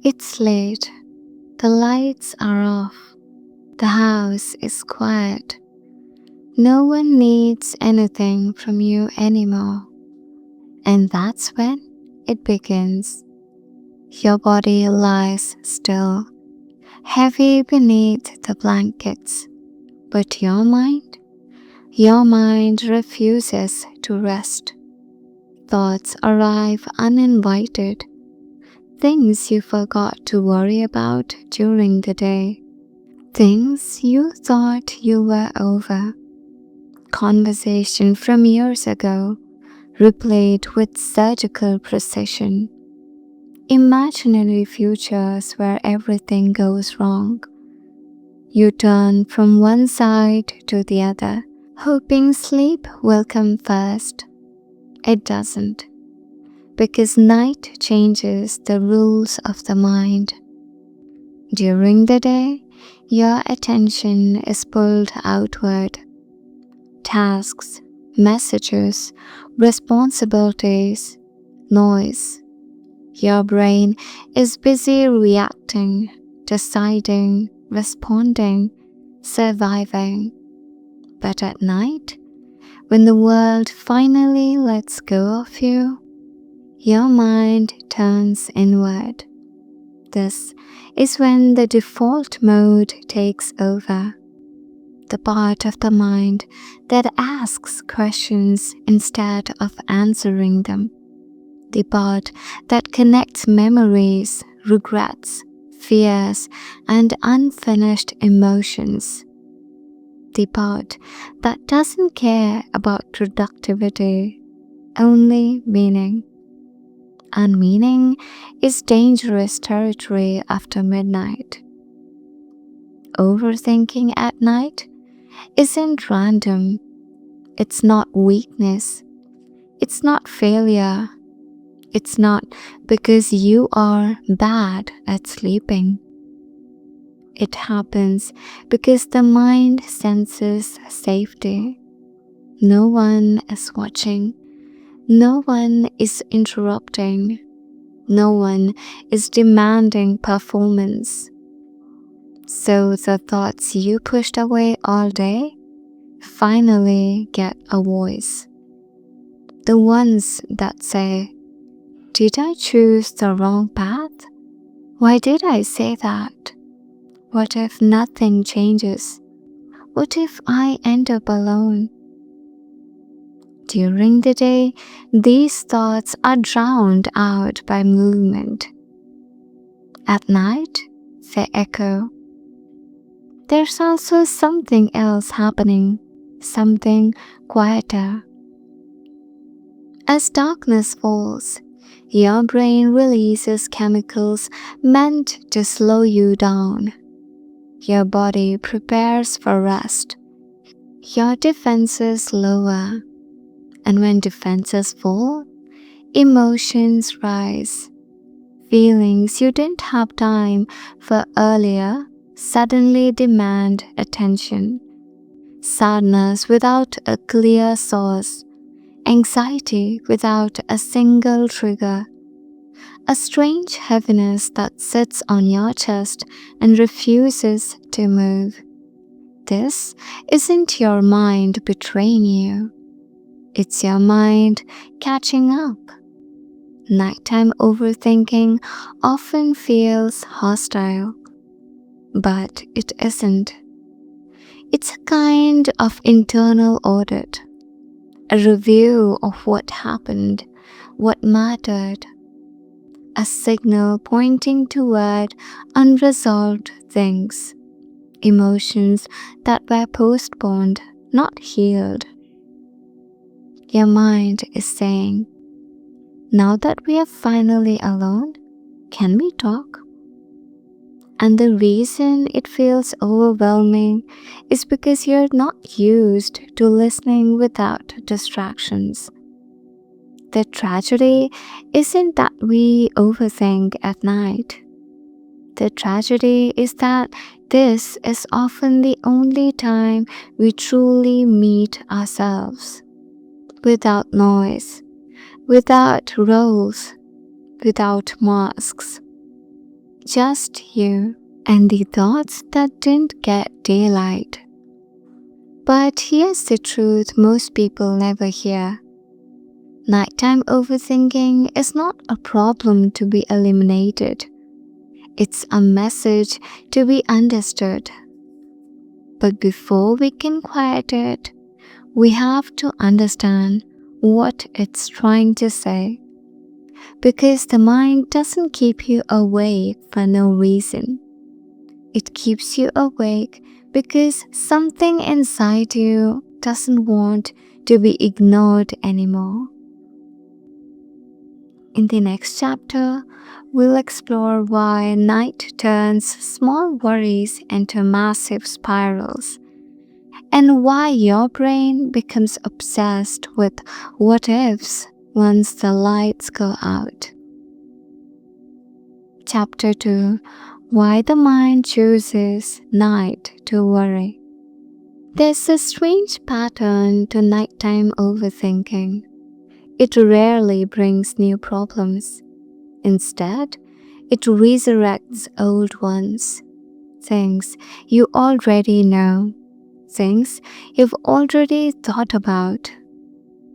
It's late, the lights are off, the house is quiet. No one needs anything from you anymore. And that's when it begins. Your body lies still, heavy beneath the blankets. But your mind refuses to rest. Thoughts arrive uninvited, things you forgot to worry about during the day, things you thought you were over, conversation from years ago, replayed with surgical precision, imaginary futures where everything goes wrong. You turn from one side to the other, hoping sleep will come first. It doesn't, because night changes the rules of the mind. During the day, your attention is pulled outward. Tasks, messages, responsibilities, noise. Your brain is busy reacting, deciding, responding, surviving. But at night, when the world finally lets go of you, your mind turns inward. This is when the default mode takes over. The part of the mind that asks questions instead of answering them. The part that connects memories, regrets, fears, and unfinished emotions. The part that doesn't care about productivity, only meaning. And meaning is dangerous territory after midnight. Overthinking at night isn't random. It's not weakness. It's not failure. It's not because you are bad at sleeping. It happens because the mind senses safety. No one is watching. No one is interrupting. No one is demanding performance. So the thoughts you pushed away all day finally get a voice. The ones that say, "Did I choose the wrong path? Why did I say that? What if nothing changes? What if I end up alone?" During the day, these thoughts are drowned out by movement. At night, they echo. There's also something else happening, something quieter. As darkness falls, your brain releases chemicals meant to slow you down. Your body prepares for rest. Your defenses lower. And when defenses fall, emotions rise. Feelings you didn't have time for earlier suddenly demand attention. Sadness without a clear source. Anxiety without a single trigger. A strange heaviness that sits on your chest and refuses to move. This isn't your mind betraying you. It's your mind catching up. Nighttime overthinking often feels hostile, but it isn't. It's a kind of internal audit, a review of what happened, what mattered, a signal pointing toward unresolved things, emotions that were postponed, not healed. Your mind is saying, "Now that we are finally alone, can we talk?" And the reason it feels overwhelming is because you're not used to listening without distractions. The tragedy isn't that we overthink at night. The tragedy is that this is often the only time we truly meet ourselves. Without noise, without roles, without masks. Just you and the thoughts that didn't get daylight. But here's the truth most people never hear. Nighttime overthinking is not a problem to be eliminated. It's a message to be understood. But before we can quiet it, we have to understand what it's trying to say. Because the mind doesn't keep you awake for no reason. It keeps you awake because something inside you doesn't want to be ignored anymore. In the next chapter, we'll explore why night turns small worries into massive spirals and why your brain becomes obsessed with what ifs once the lights go out. Chapter 2: Why the Mind Chooses Night to Worry. There's a strange pattern to nighttime overthinking. It rarely brings new problems. Instead, it resurrects old ones. Things you already know, things you've already thought about,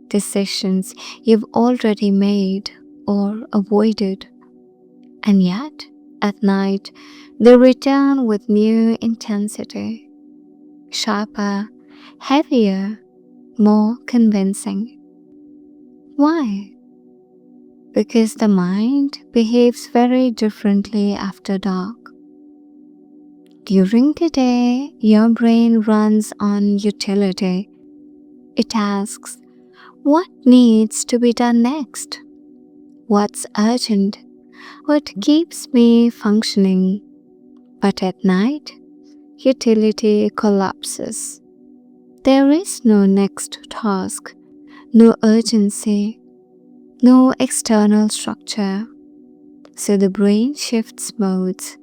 decisions you've already made or avoided. And yet, at night, they return with new intensity, sharper, heavier, more convincing. Why? Because the mind behaves very differently after dark. During the day, your brain runs on utility. It asks, what needs to be done next? What's urgent? What keeps me functioning? But at night, utility collapses. There is no next task, no urgency, no external structure. So the brain shifts modes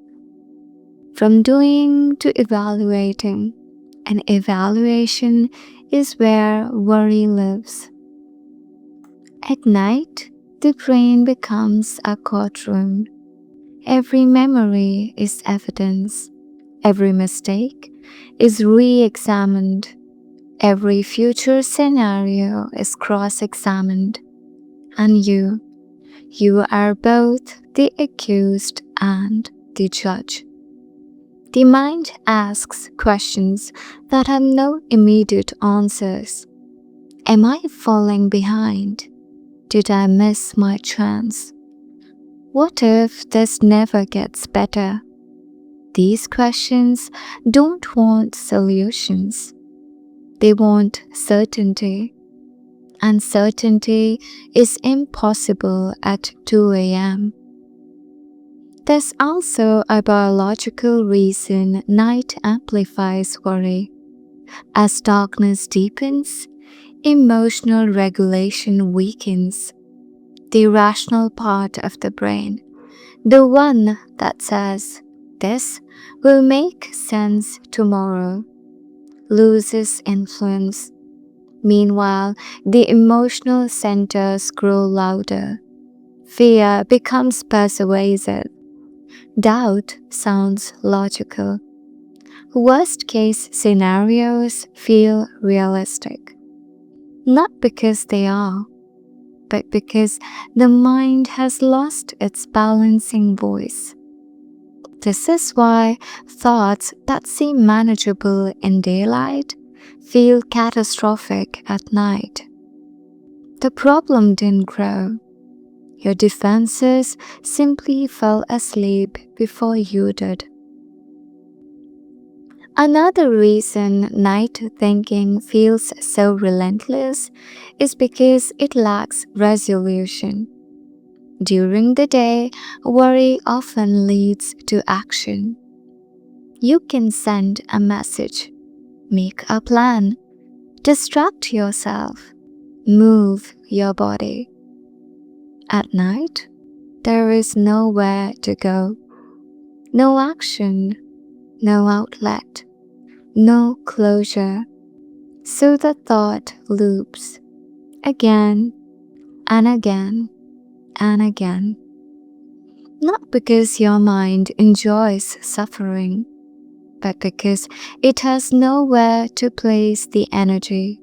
from doing to evaluating, and evaluation is where worry lives. At night, the brain becomes a courtroom. Every memory is evidence. Every mistake is re-examined. Every future scenario is cross-examined. And you are both the accused and the judge. The mind asks questions that have no immediate answers. Am I falling behind? Did I miss my chance? What if this never gets better? These questions don't want solutions. They want certainty. And certainty is impossible at 2 a.m. There's also a biological reason night amplifies worry. As darkness deepens, emotional regulation weakens. The rational part of the brain, the one that says, this will make sense tomorrow, loses influence. Meanwhile, the emotional centers grow louder. Fear becomes persuasive. Doubt sounds logical. Worst case scenarios feel realistic. Not because they are, but because the mind has lost its balancing voice. This is why thoughts that seem manageable in daylight feel catastrophic at night. The problem didn't grow. Your defenses simply fell asleep before you did. Another reason night thinking feels so relentless is because it lacks resolution. During the day, worry often leads to action. You can send a message, make a plan, distract yourself, move your body. At night, there is nowhere to go, no action, no outlet, no closure. So the thought loops again and again and again. Not because your mind enjoys suffering, but because it has nowhere to place the energy.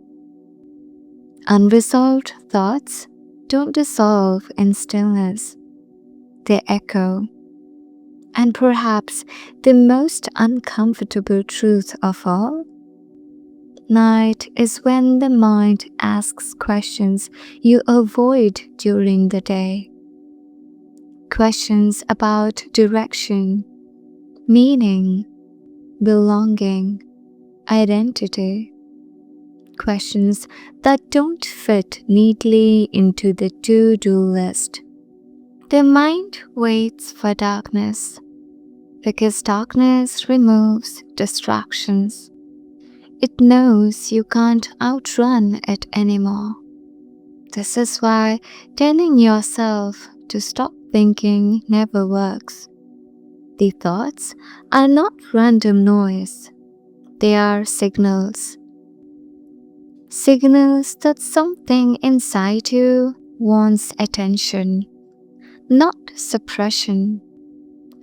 Unresolved thoughts don't dissolve in stillness, they echo. And perhaps the most uncomfortable truth of all, night is when the mind asks questions you avoid during the day. Questions about direction, meaning, belonging, identity. Questions that don't fit neatly into the to-do list. The mind waits for darkness because darkness removes distractions. It knows you can't outrun it anymore. This is why telling yourself to stop thinking never works. The thoughts are not random noise, they are signals. Signals that something inside you wants attention, not suppression.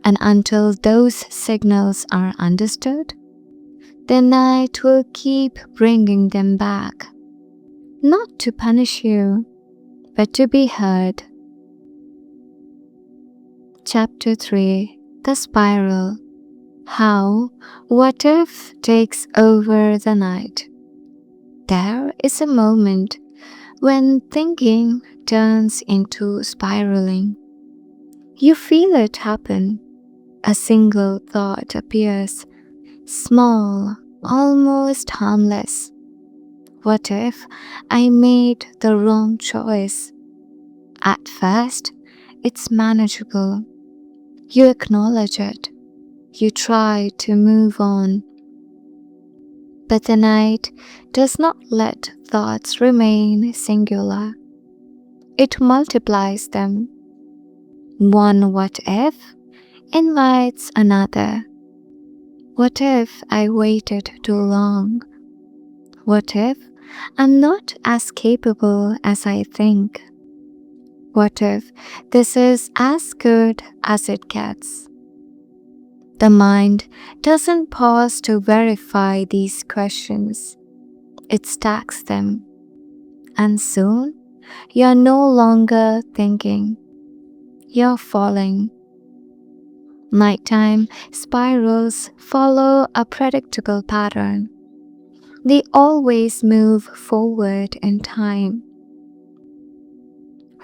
And until those signals are understood, the night will keep bringing them back. Not to punish you, but to be heard. Chapter 3: The Spiral. How what if takes over the night. There is a moment when thinking turns into spiraling. You feel it happen. A single thought appears, small, almost harmless. What if I made the wrong choice? At first, it's manageable. You acknowledge it. You try to move on. But the night does not let thoughts remain singular. It multiplies them. One what if invites another. What if I waited too long? What if I'm not as capable as I think? What if this is as good as it gets? The mind doesn't pause to verify these questions. It stacks them. And soon, you're no longer thinking. You're falling. Nighttime spirals follow a predictable pattern. They always move forward in time.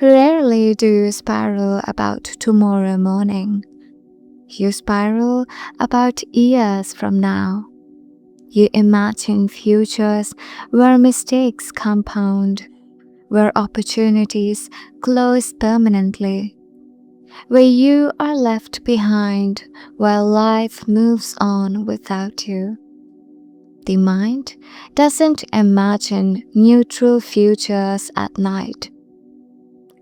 Rarely do you spiral about tomorrow morning. You spiral about years from now. You imagine futures where mistakes compound, where opportunities close permanently, where you are left behind while life moves on without you. The mind doesn't imagine neutral futures at night.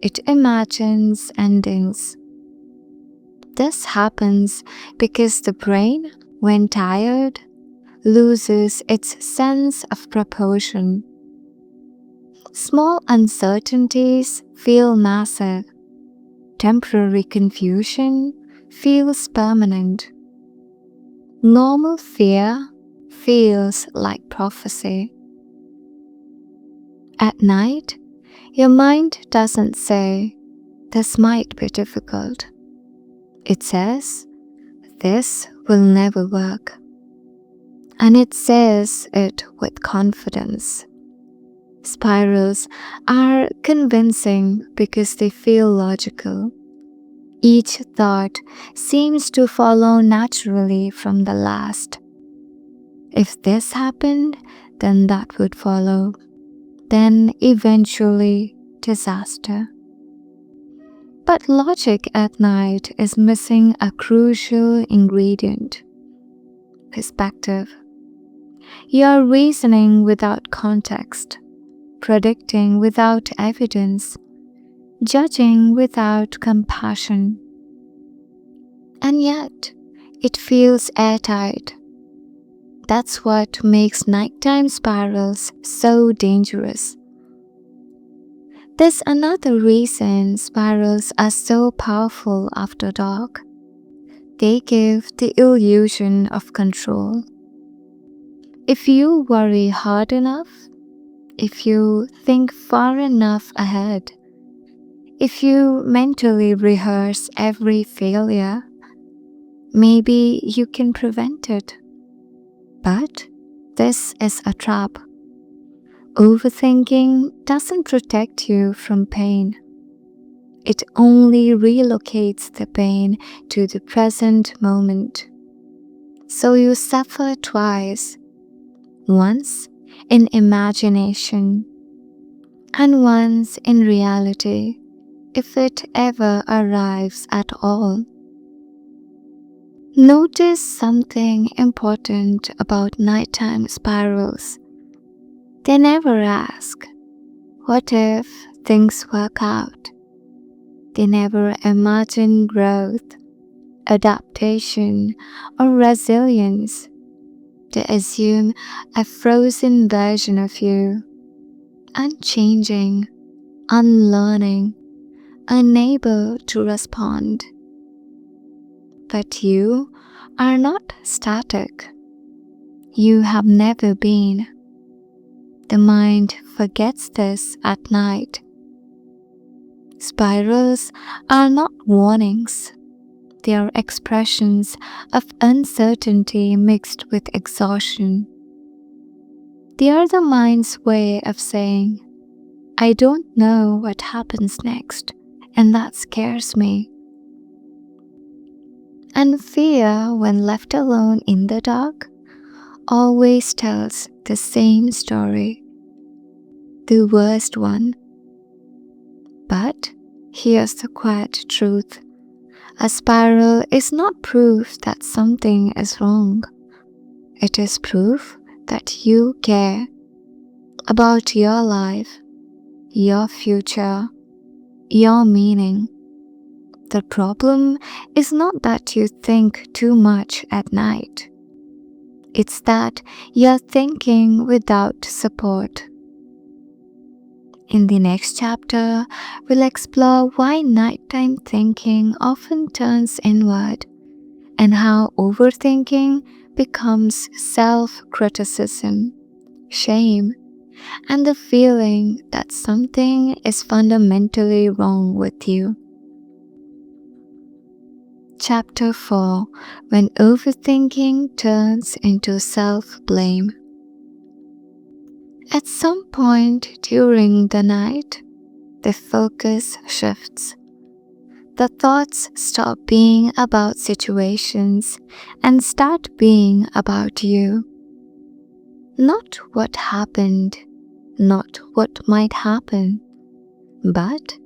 It imagines endings. This happens because the brain, when tired, loses its sense of proportion. Small uncertainties feel massive. Temporary confusion feels permanent. Normal fear feels like prophecy. At night, your mind doesn't say, "This might be difficult." It says, "This will never work." And it says it with confidence. Spirals are convincing because they feel logical. Each thought seems to follow naturally from the last. If this happened, then that would follow. Then eventually disaster. But logic at night is missing a crucial ingredient: perspective. You are reasoning without context, predicting without evidence, judging without compassion. And yet, it feels airtight. That's what makes nighttime spirals so dangerous. There's another reason spirals are so powerful after dark. They give the illusion of control. If you worry hard enough, if you think far enough ahead, if you mentally rehearse every failure, maybe you can prevent it. But this is a trap. Overthinking doesn't protect you from pain. It only relocates the pain to the present moment. So you suffer twice, once in imagination and once in reality, if it ever arrives at all. Notice something important about nighttime spirals. They never ask, what if things work out? They never imagine growth, adaptation, or resilience. They assume a frozen version of you, unchanging, unlearning, unable to respond. But you are not static. You have never been. The mind forgets this at night. Spirals are not warnings. They are expressions of uncertainty mixed with exhaustion. They are the mind's way of saying, I don't know what happens next, and that scares me. And fear, when left alone in the dark, always tells the same story, the worst one. But here's the quiet truth. A spiral is not proof that something is wrong. It is proof that you care about your life, your future, your meaning. The problem is not that you think too much at night. It's that you're thinking without support. In the next chapter, we'll explore why nighttime thinking often turns inward and how overthinking becomes self-criticism, shame, and the feeling that something is fundamentally wrong with you. Chapter 4: When Overthinking Turns into Self-Blame. At some point during the night, the focus shifts. The thoughts stop being about situations and start being about you. Not what happened, not what might happen, but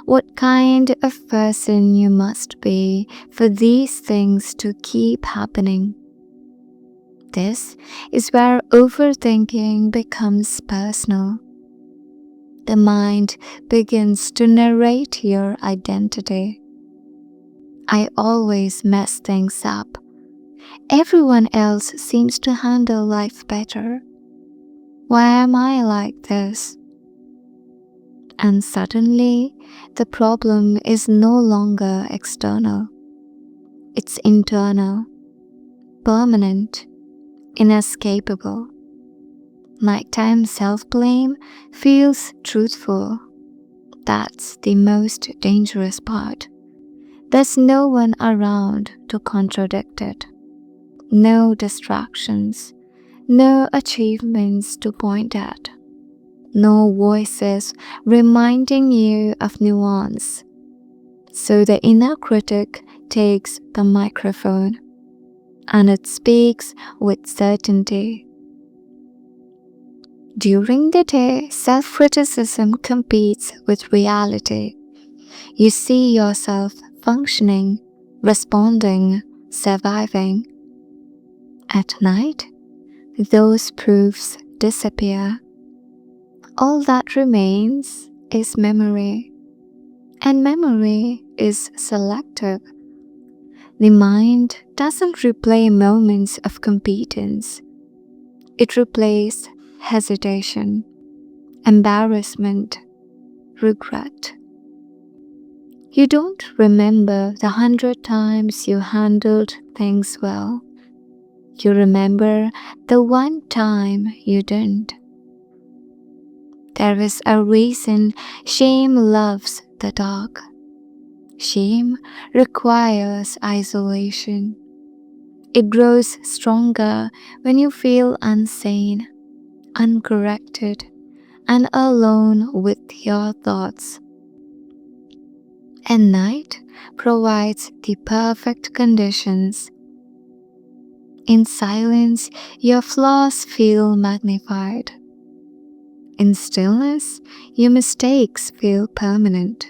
what kind of person you must be for these things to keep happening. This is where overthinking becomes personal. The mind begins to narrate your identity. I always mess things up. Everyone else seems to handle life better. Why am I like this? And suddenly, the problem is no longer external. It's internal, permanent, inescapable. Nighttime self-blame feels truthful. That's the most dangerous part. There's no one around to contradict it. No distractions, no achievements to point at, no voices reminding you of nuance. So the inner critic takes the microphone, and it speaks with certainty. During the day, self-criticism competes with reality. You see yourself functioning, responding, surviving. At night, those proofs disappear. All that remains is memory, and memory is selective. The mind doesn't replay moments of competence. It replays hesitation, embarrassment, regret. You don't remember the 100 times you handled things well. You remember the one time you didn't. There is a reason shame loves the dark. Shame requires isolation. It grows stronger when you feel unseen, uncorrected, and alone with your thoughts. And night provides the perfect conditions. In silence, your flaws feel magnified. In stillness, your mistakes feel permanent.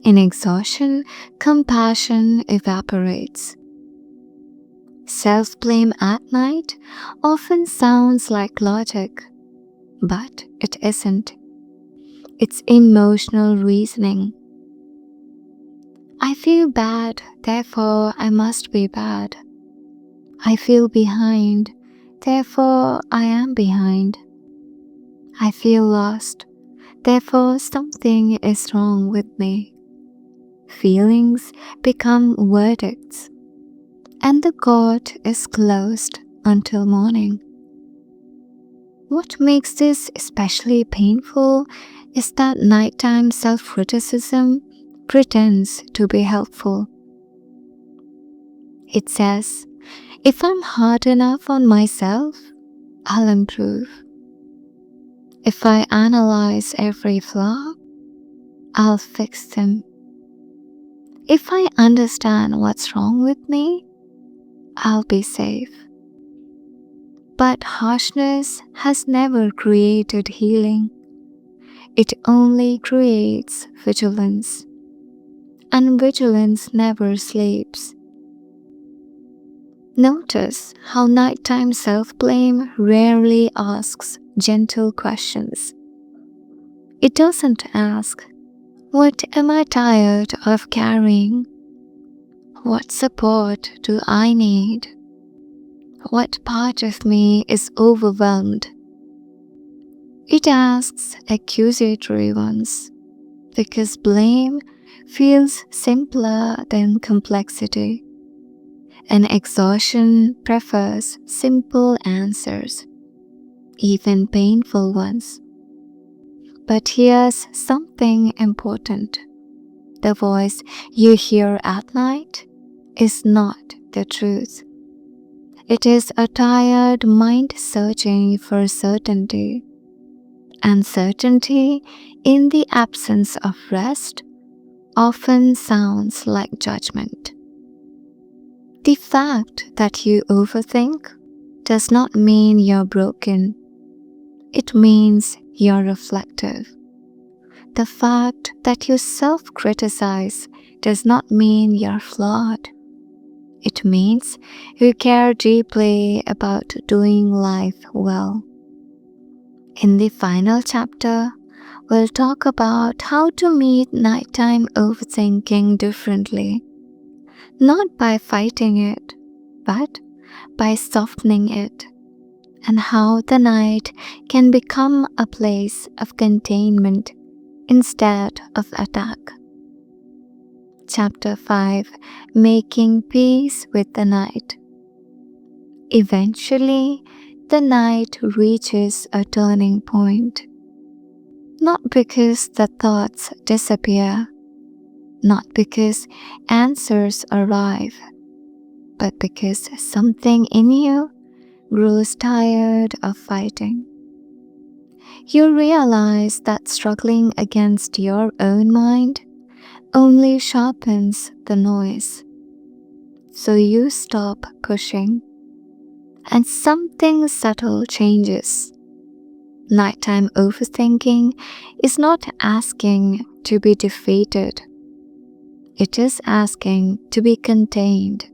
In exhaustion, compassion evaporates. Self-blame at night often sounds like logic, but it isn't. It's emotional reasoning. I feel bad, therefore I must be bad. I feel behind, therefore I am behind. I feel lost, therefore something is wrong with me. Feelings become verdicts, and the court is closed until morning. What makes this especially painful is that nighttime self-criticism pretends to be helpful. It says, if I'm hard enough on myself, I'll improve. If I analyze every flaw, I'll fix them. If I understand what's wrong with me, I'll be safe. But harshness has never created healing. It only creates vigilance. And vigilance never sleeps. Notice how nighttime self-blame rarely asks gentle questions. It doesn't ask, what am I tired of carrying? What support do I need? What part of me is overwhelmed? It asks accusatory ones, because blame feels simpler than complexity, and exhaustion prefers simple answers, even painful ones. But here's something important. The voice you hear at night is not the truth. It is a tired mind searching for certainty. And certainty in the absence of rest often sounds like judgment. The fact that you overthink does not mean you're broken. It means you're reflective. The fact that you self-criticize does not mean you're flawed. It means you care deeply about doing life well. In the final chapter, we'll talk about how to meet nighttime overthinking differently. Not by fighting it, but by softening it, and how the night can become a place of containment instead of attack. Chapter 5: Making Peace with the Night. Eventually, the night reaches a turning point. Not because the thoughts disappear, not because answers arrive, but because something in you grows tired of fighting. You realize that struggling against your own mind only sharpens the noise. So you stop pushing, and something subtle changes. Nighttime overthinking is not asking to be defeated. It is asking to be contained.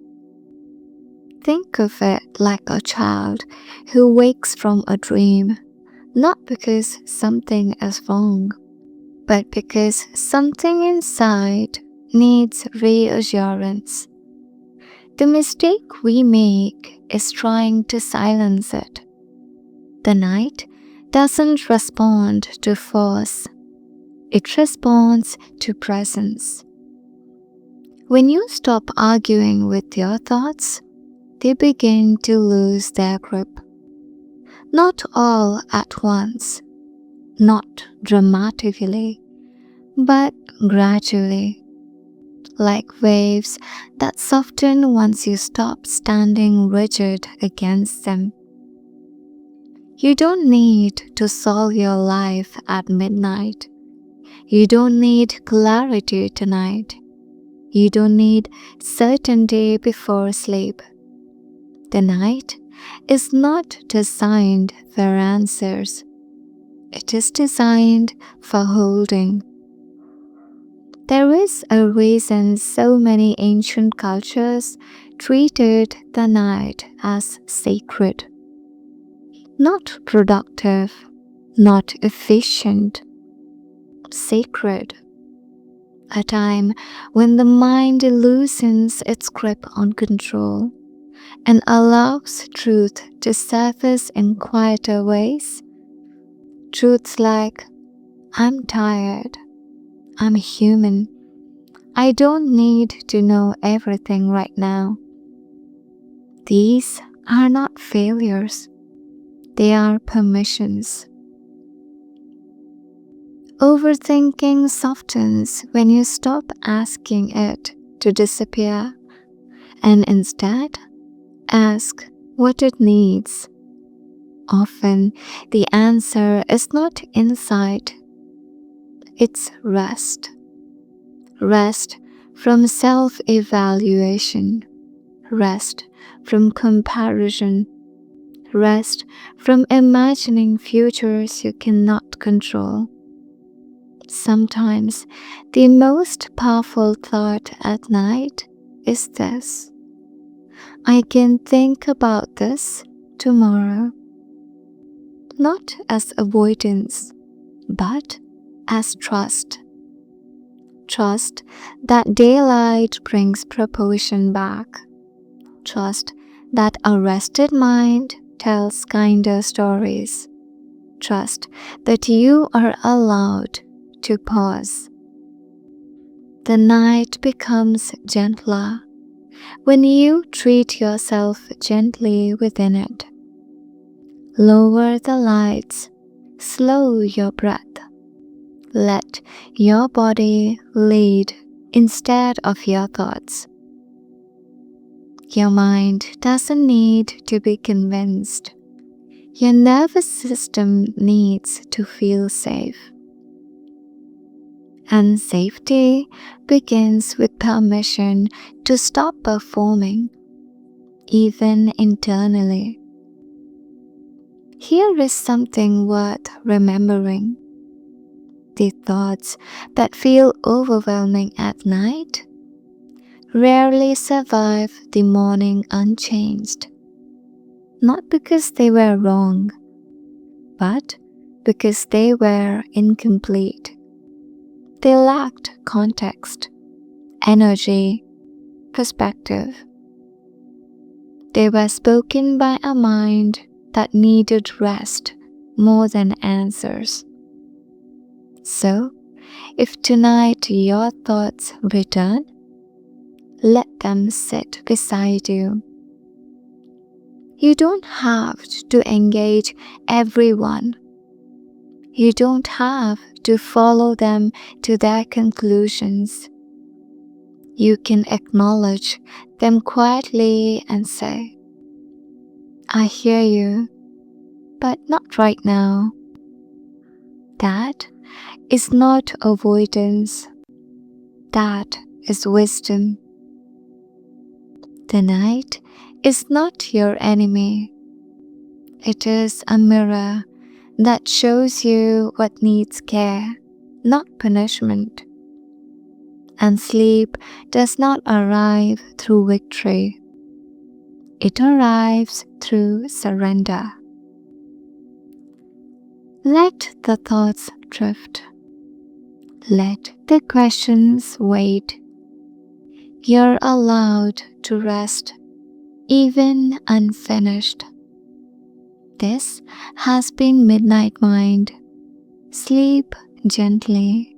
Think of it like a child who wakes from a dream, not because something is wrong, but because something inside needs reassurance. The mistake we make is trying to silence it. The night doesn't respond to force, it responds to presence. When you stop arguing with your thoughts, they begin to lose their grip. Not all at once, not dramatically, but gradually, like waves that soften once you stop standing rigid against them. You don't need to solve your life at midnight. You don't need clarity tonight. You don't need certainty before sleep. The night is not designed for answers. It is designed for holding. There is a reason so many ancient cultures treated the night as sacred. Not productive, not efficient, sacred. A time when the mind loosens its grip on control and allows truth to surface in quieter ways. Truths like, I'm tired, I'm human, I don't need to know everything right now. These are not failures, they are permissions. Overthinking softens when you stop asking it to disappear and instead ask what it needs. Often, the answer is not insight, it's rest. Rest from self-evaluation, rest from comparison, rest from imagining futures you cannot control. Sometimes, the most powerful thought at night is this: I can think about this tomorrow. Not as avoidance, but as trust. Trust that daylight brings proportion back. Trust that a rested mind tells kinder stories. Trust that you are allowed to pause. The night becomes gentler when you treat yourself gently within it. Lower the lights, slow your breath. Let your body lead instead of your thoughts. Your mind doesn't need to be convinced. Your nervous system needs to feel safe. And safety begins with permission to stop performing, even internally. Here is something worth remembering. The thoughts that feel overwhelming at night rarely survive the morning unchanged. Not because they were wrong, but because they were incomplete. They lacked context, energy, perspective. They were spoken by a mind that needed rest more than answers. So, if tonight your thoughts return, let them sit beside you. You don't have to engage everyone. You don't have to follow them to their conclusions. You can acknowledge them quietly and say, I hear you, but not right now. That is not avoidance. That is wisdom. The night is not your enemy. It is a mirror that shows you what needs care, not punishment. And sleep does not arrive through victory. It arrives through surrender. Let the thoughts drift. Let the questions wait. You're allowed to rest, even unfinished. This has been Midnight Mind. Sleep gently.